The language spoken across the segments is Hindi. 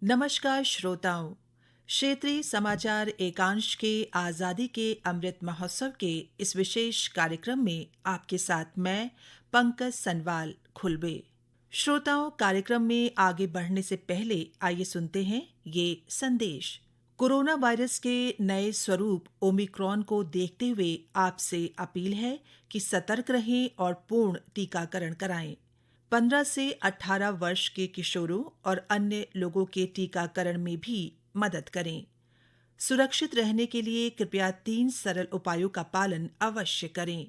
नमस्कार श्रोताओं, क्षेत्रीय समाचार एकांश के आज़ादी के अमृत महोत्सव के इस विशेष कार्यक्रम में आपके साथ मैं पंकज सनवाल खुलबे। श्रोताओं, कार्यक्रम में आगे बढ़ने से पहले आइए सुनते हैं ये संदेश। कोरोना वायरस के नए स्वरूप ओमिक्रॉन को देखते हुए आपसे अपील है कि सतर्क रहें और पूर्ण टीकाकरण कराएं। 15 से 18 वर्ष के किशोरों और अन्य लोगों के टीकाकरण में भी मदद करें। सुरक्षित रहने के लिए कृपया 3 सरल उपायों का पालन अवश्य करें।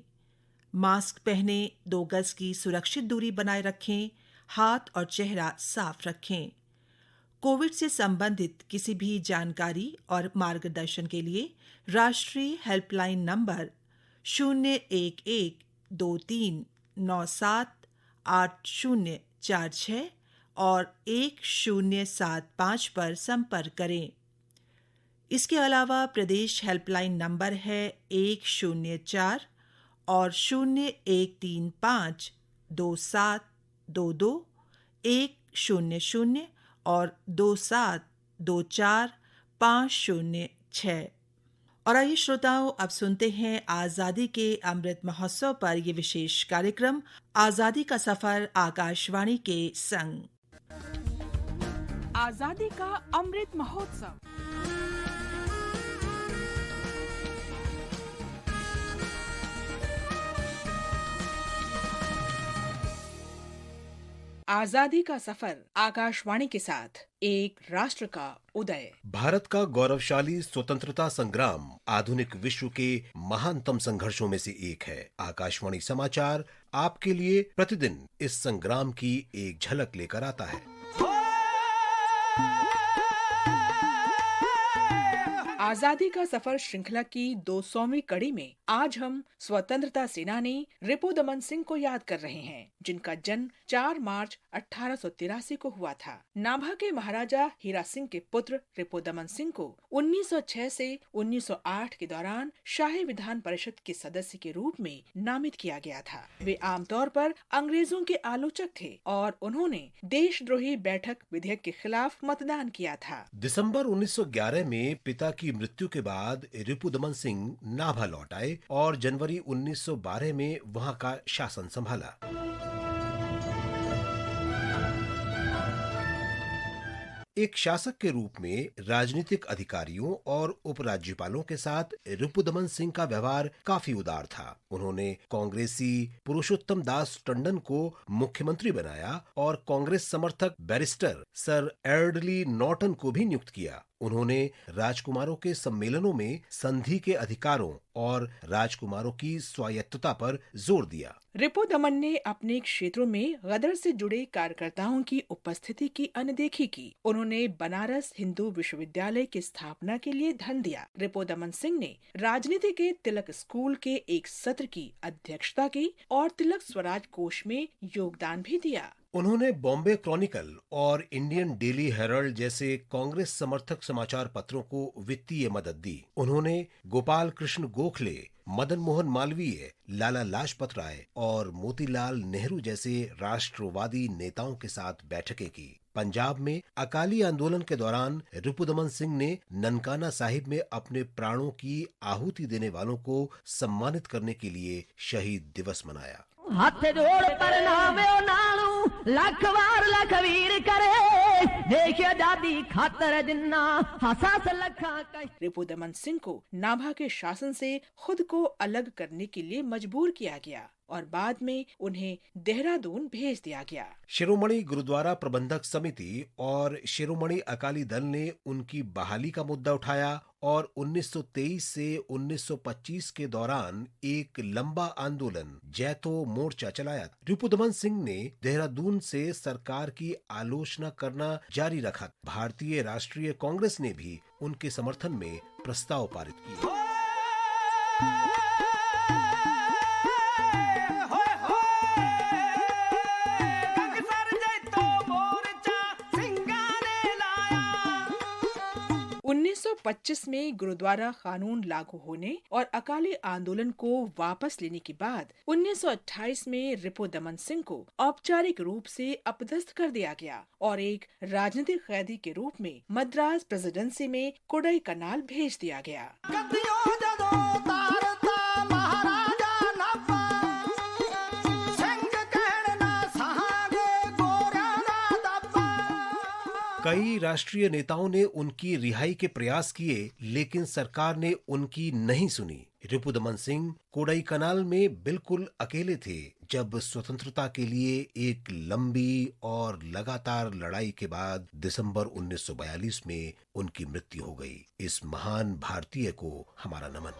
मास्क पहनें, 2 गज की सुरक्षित दूरी बनाए रखें, हाथ और चेहरा साफ रखें। कोविड से संबंधित किसी भी जानकारी और मार्गदर्शन के लिए राष्ट्रीय हेल्पलाइन नंबर 01123978046 और 1075 पर संपर्क करें। इसके अलावा प्रदेश हेल्पलाइन नंबर है 104 और 0135 2722 100 और 2724 506। और आइए श्रोताओं, अब सुनते हैं आज़ादी के अमृत महोत्सव पर ये विशेष कार्यक्रम आज़ादी का सफर आकाशवाणी के संग। आज़ादी का अमृत महोत्सव। आज़ादी का सफर आकाशवाणी के साथ एक राष्ट्र का उदय। भारत का गौरवशाली स्वतंत्रता संग्राम आधुनिक विश्व के महानतम संघर्षों में से एक है। आकाशवाणी समाचार आपके लिए प्रतिदिन इस संग्राम की एक झलक लेकर आता है। आजादी का सफर श्रृंखला की 200वीं कड़ी में आज हम स्वतंत्रता सेनानी रिपुदमन सिंह को याद कर रहे हैं, जिनका जन्म 4 मार्च 1883 को हुआ था। नाभा के महाराजा हीरा सिंह के पुत्र रिपुदमन सिंह को 1906 से 1908 के दौरान शाही विधान परिषद के सदस्य के रूप में नामित किया गया था। वे आमतौर पर अंग्रेजों के आलोचक थे और उन्होंने देशद्रोही बैठक विधेयक के खिलाफ मतदान किया था। दिसंबर 1911 में पिता की मृत्यु के बाद रिपुदमन सिंह नाभा लौट आए और जनवरी 1912 में वहां का शासन संभाला। एक शासक के रूप में राजनीतिक अधिकारियों और उपराज्यपालों के साथ रिपुदमन सिंह का व्यवहार काफी उदार था। उन्होंने कांग्रेसी पुरुषोत्तम दास टंडन को मुख्यमंत्री बनाया और कांग्रेस समर्थक बैरिस्टर सर एर्डली नॉर्टन को भी नियुक्त किया। उन्होंने राजकुमारों के सम्मेलनों में संधि के अधिकारों और राजकुमारों की स्वायत्तता पर जोर दिया। रिपुदमन ने अपने क्षेत्रों में गदर से जुड़े कार्यकर्ताओं की उपस्थिति की अनदेखी की। उन्होंने बनारस हिंदू विश्वविद्यालय की स्थापना के लिए धन दिया। रिपुदमन सिंह ने राजनीति के तिलक स्कूल के एक सत्र की अध्यक्षता की और तिलक स्वराज कोष में योगदान भी दिया। उन्होंने बॉम्बे क्रॉनिकल और इंडियन डेली हेराल्ड जैसे कांग्रेस समर्थक समाचार पत्रों को वित्तीय मदद दी। उन्होंने गोपाल कृष्ण गोखले, मदन मोहन मालवीय, लाला लाजपत राय और मोतीलाल नेहरू जैसे राष्ट्रवादी नेताओं के साथ बैठकें की। पंजाब में अकाली आंदोलन के दौरान रिपुदमन सिंह ने ननकाना साहिब में अपने प्राणों की आहुति देने वालों को सम्मानित करने के लिए शहीद दिवस मनाया। हाथ जोड़ प्रणाम नालू लख वार लखवीर करे देखिए दादी खातर जिन्ना हसास लखा। रिपुदमन सिंह को नाभा के शासन से खुद को अलग करने के लिए मजबूर किया गया और बाद में उन्हें देहरादून भेज दिया गया। शिरोमणि गुरुद्वारा प्रबंधक समिति और शिरोमणि अकाली दल ने उनकी बहाली का मुद्दा उठाया और 1923 से 1925 के दौरान एक लंबा आंदोलन जैतो मोर्चा चलाया। रिपुदमन सिंह ने देहरादून से सरकार की आलोचना करना जारी रखा। भारतीय राष्ट्रीय कांग्रेस ने भी उनके समर्थन में प्रस्ताव पारित किए। 1925 में गुरुद्वारा कानून लागू होने और अकाली आंदोलन को वापस लेने के बाद 1928 में रिपु दमन सिंह को औपचारिक रूप से अपदस्थ कर दिया गया और एक राजनीतिक कैदी के रूप में मद्रास प्रेसिडेंसी में कोडाईकनाल भेज दिया गया। कई राष्ट्रीय नेताओं ने उनकी रिहाई के प्रयास किए, लेकिन सरकार ने उनकी नहीं सुनी। रिपु दमन सिंह कोडाईकनाल में बिल्कुल अकेले थे जब स्वतंत्रता के लिए एक लंबी और लगातार लड़ाई के बाद दिसंबर 1942 में उनकी मृत्यु हो गई। इस महान भारतीय को हमारा नमन।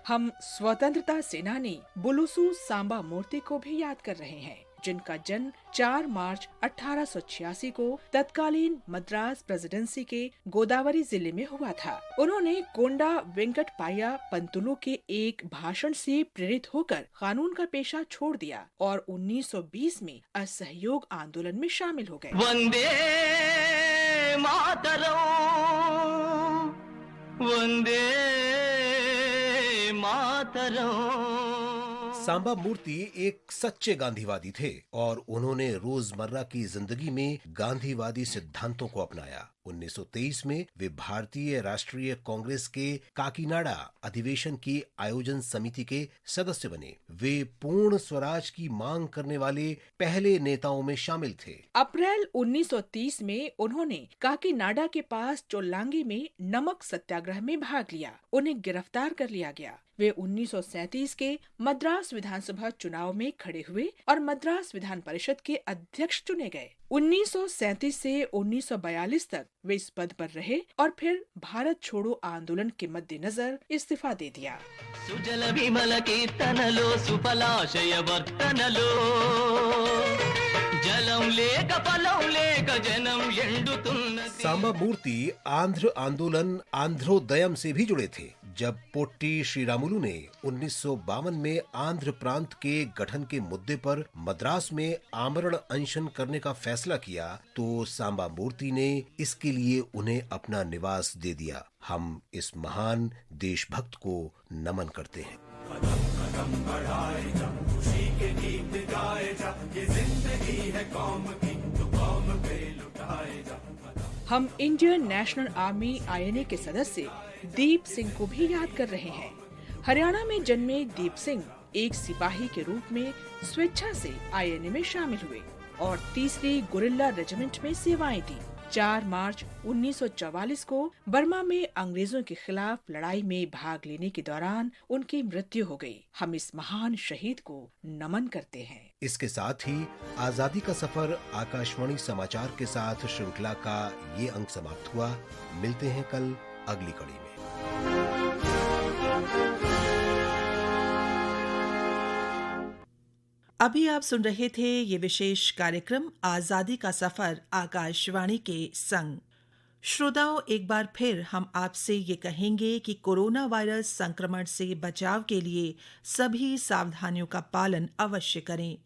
हम स्वतंत्रता सेनानी बुलुसु सांबा मूर्ति को भी याद कर रहे हैं, जिनका जन्म 4 मार्च 1886 को तत्कालीन मद्रास प्रेसिडेंसी के गोदावरी जिले में हुआ था। उन्होंने कोंडा वेंकटपाया पंतुलु के एक भाषण से प्रेरित होकर कानून का पेशा छोड़ दिया और 1920 में असहयोग आंदोलन में शामिल हो गए। वंदे मातरम, वंदे सांबा मूर्ति एक सच्चे गांधीवादी थे और उन्होंने रोजमर्रा की जिंदगी में गांधीवादी सिद्धांतों को अपनाया। 1923 में वे भारतीय राष्ट्रीय कांग्रेस के काकीनाडा अधिवेशन की आयोजन समिति के सदस्य बने। वे पूर्ण स्वराज की मांग करने वाले पहले नेताओं में शामिल थे। अप्रैल 1930 में उन्होंने काकीनाडा के पास चोलांगी में नमक सत्याग्रह में भाग लिया। उन्हें गिरफ्तार कर लिया गया। वे 1937 के मद्रास विधानसभा चुनाव में खड़े हुए और मद्रास विधान परिषद के अध्यक्ष चुने गए। 1937 से 1942 तक वे इस पद पर रहे और फिर भारत छोड़ो आंदोलन के मद्देनजर इस्तीफा दे दिया। सुजल विमल कीर्तनलो सुफलाशय वर्तनलो जलम लेक फलम लेक जनम एंडुतुन्न। सांबा मूर्ति आंध्र आंदोलन आंध्रोदयम से भी जुड़े थे। जब पोट्टी श्रीरामुलु ने 1952 में आंध्र प्रांत के गठन के मुद्दे पर मद्रास में आमरण अनशन करने का फैसला किया तो सांबा मूर्ति ने इसके लिए उन्हें अपना निवास दे दिया। हम इस महान देशभक्त को नमन करते हैं। कदम कदम बढ़ाए जा, खुशी के गीत गाए जा, ये जिंदगी है कौम की, तो कौम पे लुटाए जा। हम इंडियन नेशनल आर्मी INA के सदस्य दीप सिंह को भी याद कर रहे हैं। हरियाणा में जन्मे दीप सिंह एक सिपाही के रूप में स्वेच्छा से INA में शामिल हुए और 3री गुरिल्ला रेजिमेंट में सेवाएं दी। 4 मार्च 1944 को बर्मा में अंग्रेजों के खिलाफ लड़ाई में भाग लेने के दौरान उनकी मृत्यु हो गई। हम इस महान शहीद को नमन करते हैं। इसके साथ ही आजादी का सफर आकाशवाणी समाचार के साथ श्रृंखला का ये अंक समाप्त हुआ। मिलते हैं कल अगली कड़ी में। अभी आप सुन रहे थे ये विशेष कार्यक्रम आजादी का सफर आकाशवाणी के संग। श्रोताओं, एक बार फिर हम आपसे ये कहेंगे कि कोरोना वायरस संक्रमण से बचाव के लिए सभी सावधानियों का पालन अवश्य करें।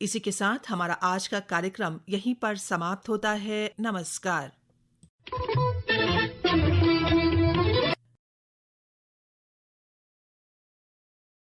इसी के साथ हमारा आज का कार्यक्रम यहीं पर समाप्त होता है। नमस्कार।